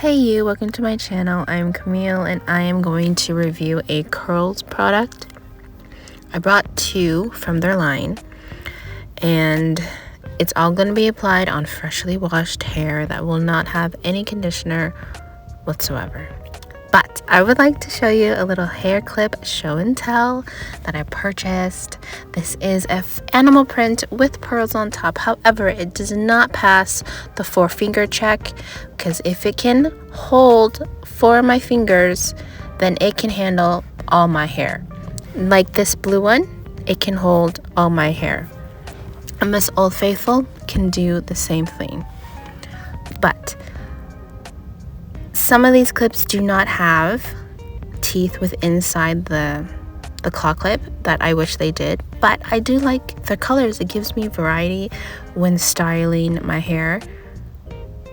Hey you, welcome to my channel. I'm Camille and I am going to review a curls product. I brought two from their line and it's all going to be applied on freshly washed hair that will not have any conditioner whatsoever. But I would like to show you a little hair clip show and tell that I purchased. This is an animal print with pearls on top. However, it does not pass the 4-finger check because if it can hold 4 of my fingers, then it can handle all my hair. Like this blue one, it can hold all my hair. And Miss Old Faithful can do the same thing. But some of these clips do not have teeth with inside the claw clip that I wish they did, but I do like the colors. It gives me variety when styling my hair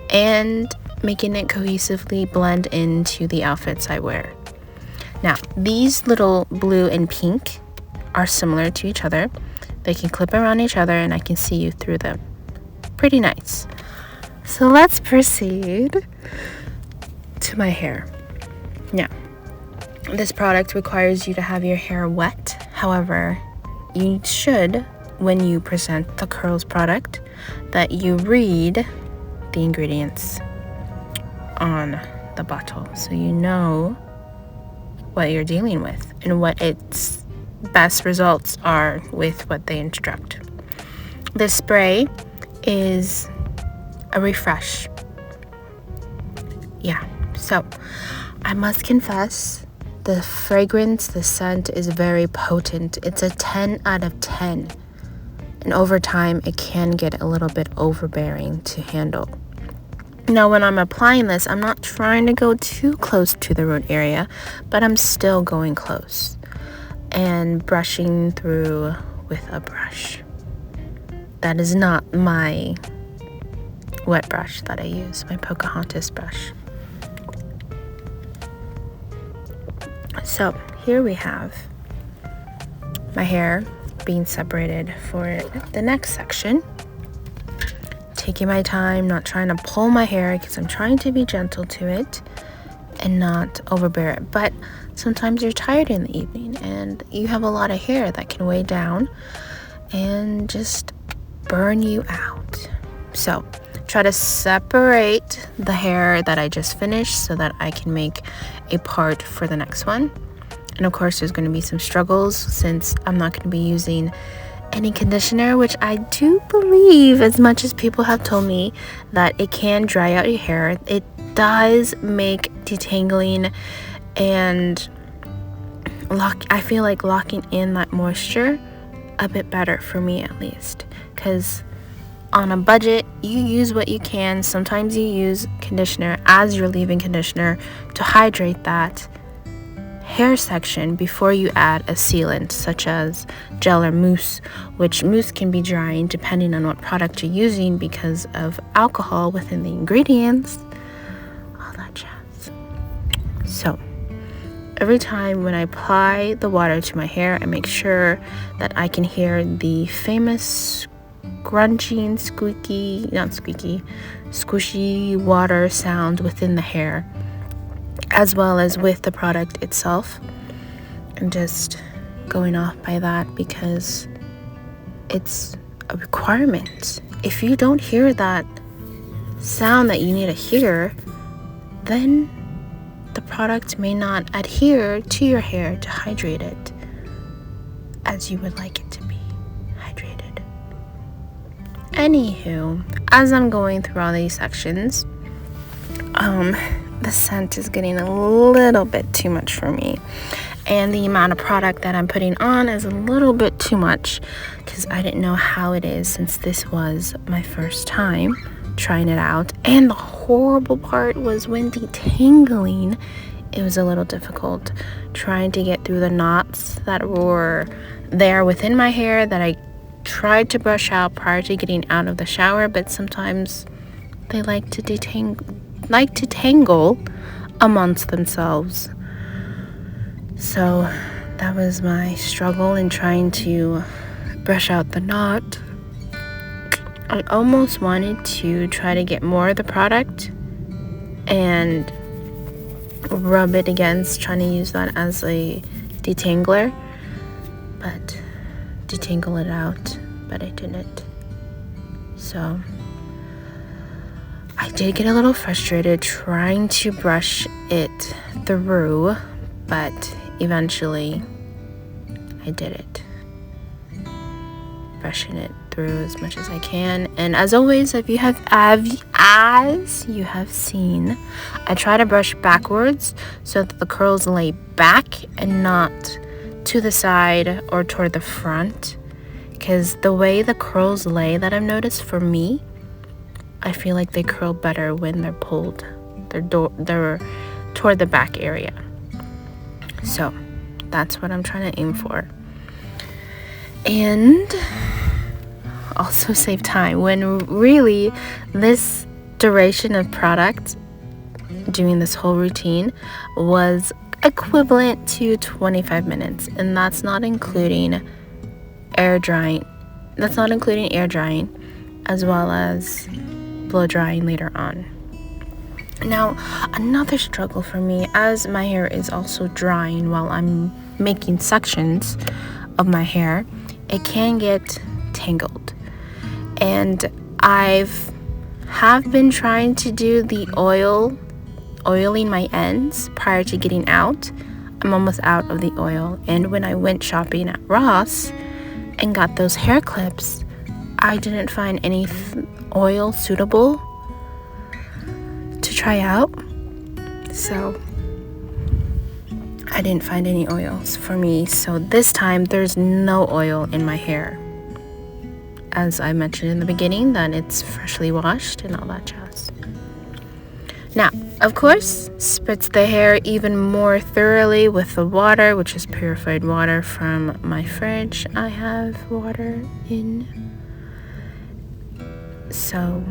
and making it cohesively blend into the outfits I wear. Now, these little blue and pink are similar to each other. They can clip around each other and I can see you through them. Pretty nice. So let's proceed to my hair. Now, this product requires you to have your hair wet. However, you should, when you present the curls product, that you read the ingredients on the bottle so you know what you're dealing with and what its best results are with what they instruct. This spray is a refresh. Yeah. So, I must confess, the fragrance, the scent is very potent. It's a 10 out of 10. And over time, it can get a little bit overbearing to handle. Now, when I'm applying this, I'm not trying to go too close to the root area, but I'm still going close and brushing through with a brush. That is not my wet brush that I use, my Pocahontas brush. So here we have my hair being separated for the next section. Taking my time, not trying to pull my hair because I'm trying to be gentle to it and not overbear it. But sometimes you're tired in the evening and you have a lot of hair that can weigh down and just burn you out. So try to separate the hair that I just finished so that I can make a part for the next one. And of course there's going to be some struggles since I'm not going to be using any conditioner, which I do believe, as much as people have told me that it can dry out your hair, it does make detangling and I feel like locking in that moisture a bit better for me, at least, because on a budget, you use what you can. Sometimes you use conditioner as your leave-in conditioner to hydrate that hair section before you add a sealant such as gel or mousse, which mousse can be drying depending on what product you're using because of alcohol within the ingredients, all that jazz. So every time when I apply the water to my hair, I make sure that I can hear the famous crunching, squishy water sound within the hair, as well as with the product itself. And just going off by that because it's a requirement. If you don't hear that sound that you need to hear, then the product may not adhere to your hair to hydrate it as you would like it to be hydrated. Anywho, as I'm going through all these sections, the scent is getting a little bit too much for me. And the amount of product that I'm putting on is a little bit too much because I didn't know how it is since this was my first time trying it out. And the horrible part was when detangling, it was a little difficult trying to get through the knots that were there within my hair that I tried to brush out prior to getting out of the shower, but sometimes they like to tangle amongst themselves. So that was my struggle in trying to brush out the knot. I almost wanted to try to get more of the product and rub it against, trying to use that as a detangler, but detangle it out, but I didn't. So I did get a little frustrated trying to brush it through, but eventually I did it. Brushing it through as much as I can. And as always, as you have seen, I try to brush backwards so that the curls lay back and not to the side or toward the front, because the way the curls lay that I've noticed for me, I feel like they curl better when they're pulled. They're toward the back area. So that's what I'm trying to aim for. And also save time, when really this duration of product doing this whole routine was equivalent to 25 minutes, and that's not including air drying as well as blow drying later on. Now, another struggle for me, as my hair is also drying while I'm making sections of my hair, it can get tangled. And have been trying to do the oiling my ends prior to getting out. I'm almost out of the oil. And when I went shopping at Ross and got those hair clips, I didn't find any oil suitable to try out. So I didn't find any oils for me. So this time there's no oil in my hair. As I mentioned in the beginning, that it's freshly washed and all that jazz. Now, of course, spritz the hair even more thoroughly with the water, which is purified water from my fridge. I have water in, so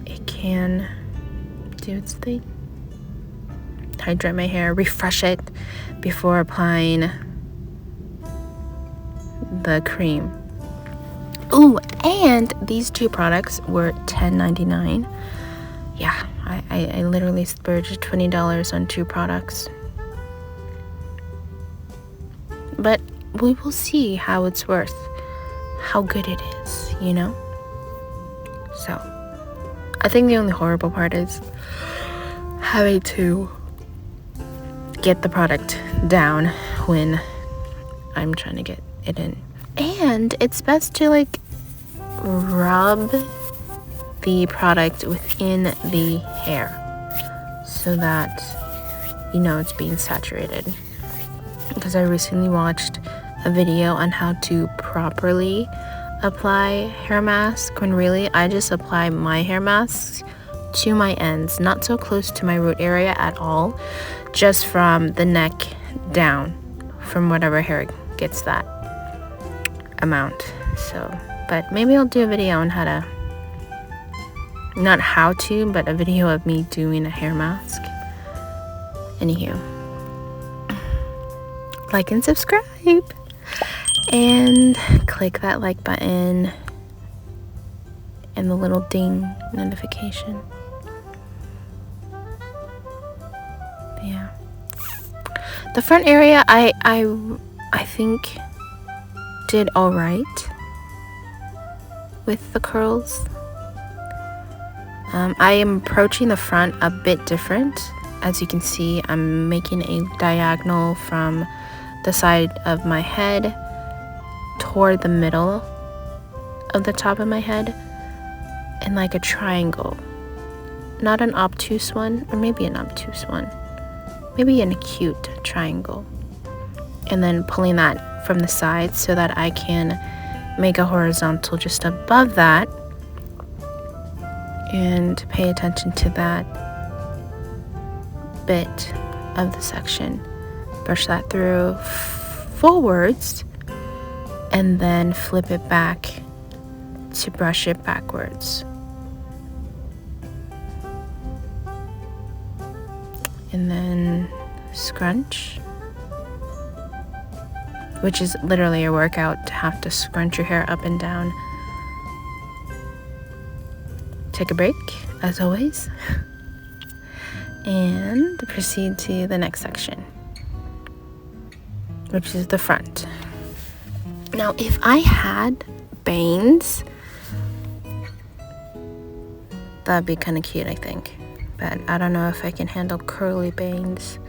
it can do its thing. Hydrate my hair, refresh it before applying the cream. Ooh, and these two products were $10.99. Yeah, I literally splurged $20 on two products. But we will see how it's worth, how good it is, you know? So, I think the only horrible part is having to get the product down when I'm trying to get it in. And it's best to rub the product within the hair so that it's being saturated. Because I recently watched a video on how to properly apply hair mask, when really I just apply my hair masks to my ends, not so close to my root area at all, just from the neck down, from whatever hair gets that amount. So, but maybe I'll do a video on but a video of me doing a hair mask. Anywho, like and subscribe and click that like button and the little ding notification. Yeah, the front area I think did all right with the curls. I am approaching the front a bit different. As you can see, I'm making a diagonal from the side of my head toward the middle of the top of my head, and like a triangle, not an obtuse one, or maybe an obtuse one, maybe an acute triangle, and then pulling that from the side so that I can make a horizontal just above that, and pay attention to that bit of the section. Brush that through forwards and then flip it back to brush it backwards. And then scrunch, which is literally a workout to have to scrunch your hair up and down. Take a break, as always. and proceed to the next section, which is the front. Now, if I had bangs, that'd be kind of cute, I think. But I don't know if I can handle curly bangs.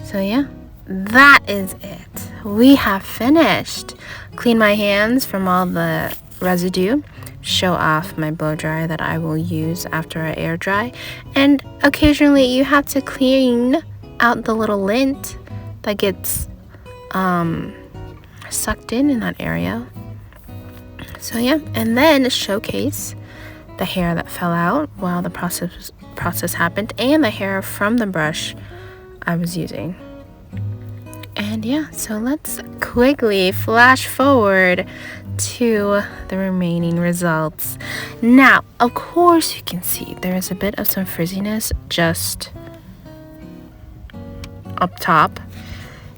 So yeah, that is it. We have finished. Clean my hands from all the residue. Show off my blow dryer that I will use after I air dry. And occasionally you have to clean out the little lint that gets sucked in that area. So yeah, and then showcase the hair that fell out while the process happened, and the hair from the brush I was using. And yeah, so let's quickly flash forward to the remaining results. Now, of course, you can see there is a bit of some frizziness just up top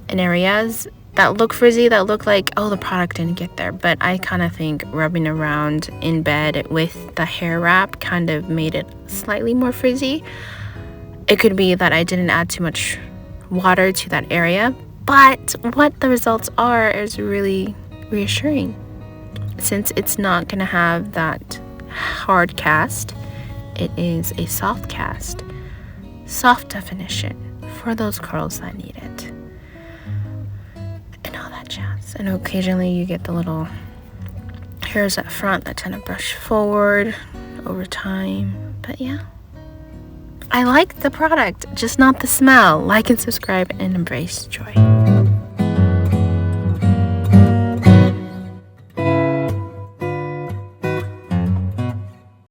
in areas that look frizzy, that look like, oh, the product didn't get there. But I kind of think rubbing around in bed with the hair wrap kind of made it slightly more frizzy. It could be that I didn't add too much water to that area, but what the results are is really reassuring, since it's not going to have that hard cast. It is a soft cast, soft definition for those curls that need it, and all that jazz. And occasionally you get the little hairs at front that tend to brush forward over time. But yeah, I like the product, just not the smell. Like and subscribe and embrace joy.